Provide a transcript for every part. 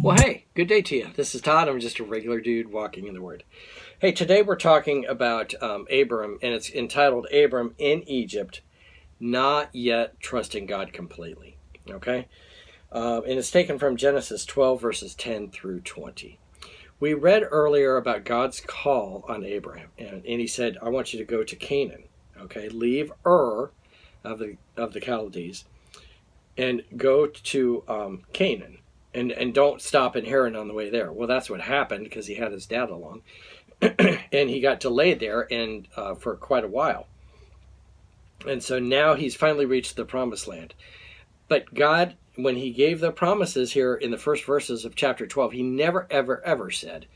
Well, hey, good day to you. This is Todd. I'm just a regular dude walking in the Word. Hey, today we're talking about Abram, and it's entitled Abram in Egypt, Not Yet Trusting God Completely. Okay? And it's taken from Genesis 12, verses 10 through 20. We read earlier about God's call on Abraham, and he said, I want you to go to Canaan. Okay? Leave Ur of the Chaldees and go to Canaan. And don't stop in Haran on the way there. Well, that's what happened because he had his dad along. And he got delayed there and for quite a while. And so now he's finally reached the promised land. But God, when he gave the promises here in the first verses of chapter 12, he never, ever, ever said,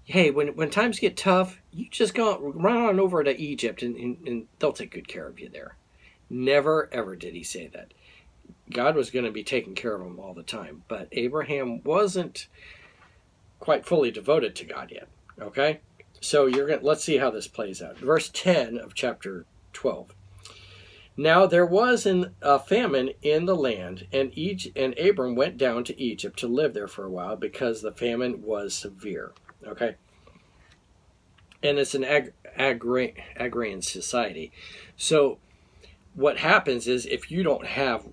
hey, when times get tough, you just go run on over to Egypt and they'll take good care of you there. Never, ever did he say that. God was going to be taking care of him all the time, but Abraham wasn't quite fully devoted to God yet. Okay, so let's see how this plays out. Verse 10 of chapter 12. Now there was a famine in the land, and Abram went down to Egypt to live there for a while because the famine was severe. Okay, and it's an agrarian society, so what happens is if you don't have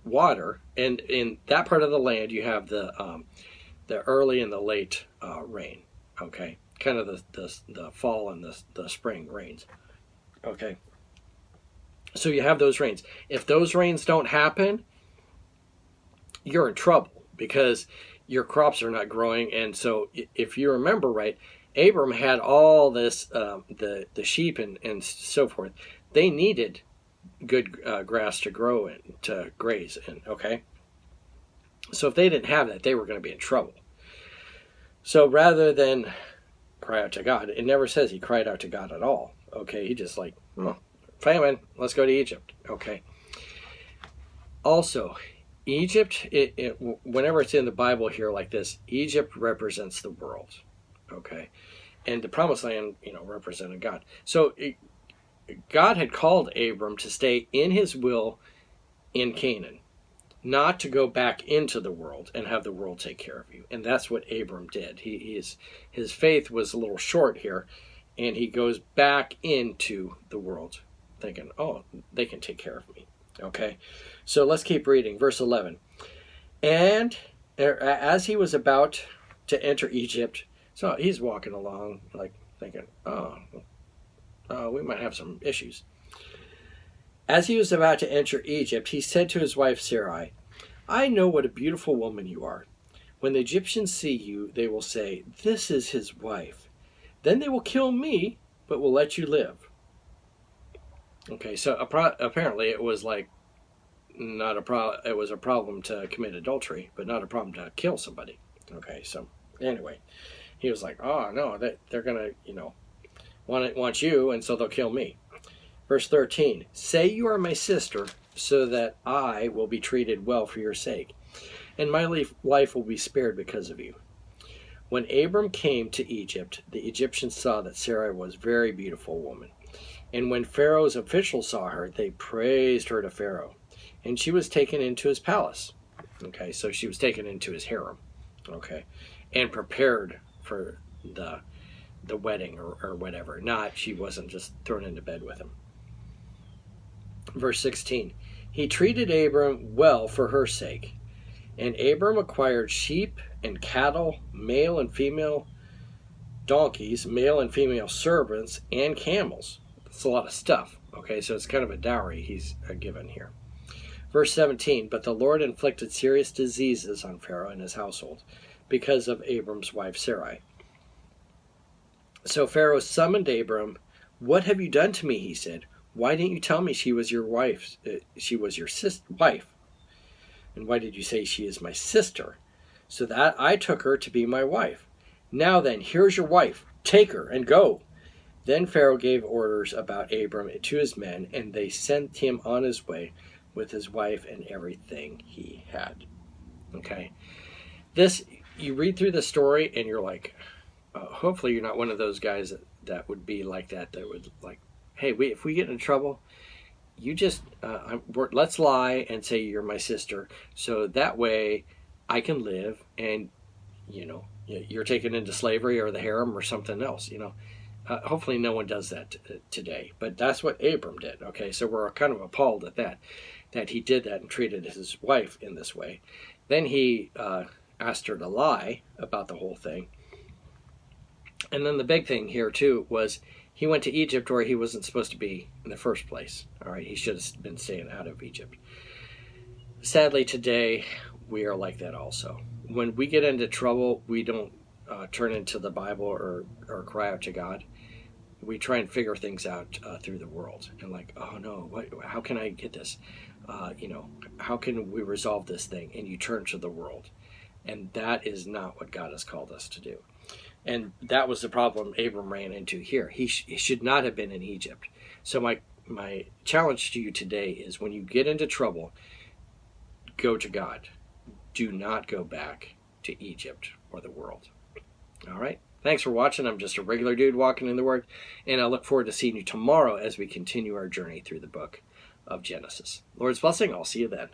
water, and in that part of the land you have the early and the late rain, okay, kind of the fall and the spring rains, okay, so you have those rains. If those rains don't happen, you're in trouble because your crops are not growing. And so if you remember right, Abram had all this the sheep and so forth. They needed good grass to grow in, to graze in, okay? So if they didn't have that, they were going to be in trouble. So rather than cry out to God, it never says he cried out to God at all, okay? He just like, famine, let's go to Egypt, okay? Also, Egypt, whenever it's in the Bible here like this, Egypt represents the world, okay? And the promised land, represented God. So God had called Abram to stay in his will in Canaan, not to go back into the world and have the world take care of you. And that's what Abram did. His faith was a little short here, and he goes back into the world thinking, oh, they can take care of me. Okay, so let's keep reading. Verse 11. And as he was about to enter Egypt, so he's walking along like thinking, we might have some issues. As he was about to enter Egypt, he said to his wife Sarai, I know what a beautiful woman you are. When the Egyptians see you, they will say, this is his wife. Then they will kill me, but will let you live. Okay, so apparently it was like not a problem. It was a problem to commit adultery, but not a problem to kill somebody. Okay, so anyway, he was like, oh no, they're gonna, want you, and so they'll kill me. Verse 13, say you are my sister, so that I will be treated well for your sake, and my life will be spared because of you. When Abram came to Egypt, the Egyptians saw that Sarai was a very beautiful woman. And when Pharaoh's officials saw her, they praised her to Pharaoh. And she was taken into his palace. Okay, so she was taken into his harem. Okay, and prepared for the wedding or whatever. She wasn't just thrown into bed with him. Verse 16, he treated Abram well for her sake. And Abram acquired sheep and cattle, male and female donkeys, male and female servants, and camels. That's a lot of stuff. Okay, so it's kind of a dowry he's given here. Verse 17, but the Lord inflicted serious diseases on Pharaoh and his household because of Abram's wife Sarai. So Pharaoh summoned Abram. What have you done to me? He said. Why didn't you tell me she was your wife? She was your wife. And why did you say she is my sister? So that I took her to be my wife. Now then, here's your wife. Take her and go. Then Pharaoh gave orders about Abram to his men, and they sent him on his way with his wife and everything he had. Okay. You read through the story and you're like, hopefully you're not one of those guys that would be like that would like, hey, if we get in trouble, you just, let's lie and say you're my sister, so that way I can live and you're taken into slavery or the harem or something else. Hopefully no one does that today, but that's what Abram did. Okay, so we're kind of appalled at that he did that and treated his wife in this way. Then he asked her to lie about the whole thing. And then the big thing here too was he went to Egypt where he wasn't supposed to be in the first place. All right, he should have been staying out of Egypt. Sadly, today we are like that also. When we get into trouble, we don't turn into the Bible or cry out to God. We try and figure things out through the world, and like, oh no, how can I get this? How can we resolve this thing? And you turn to the world, and that is not what God has called us to do. And that was the problem Abram ran into here. He should not have been in Egypt. So my challenge to you today is, when you get into trouble, go to God. Do not go back to Egypt or the world. All right. Thanks for watching. I'm just a regular dude walking in the Word, and I look forward to seeing you tomorrow as we continue our journey through the book of Genesis. Lord's blessing. I'll see you then.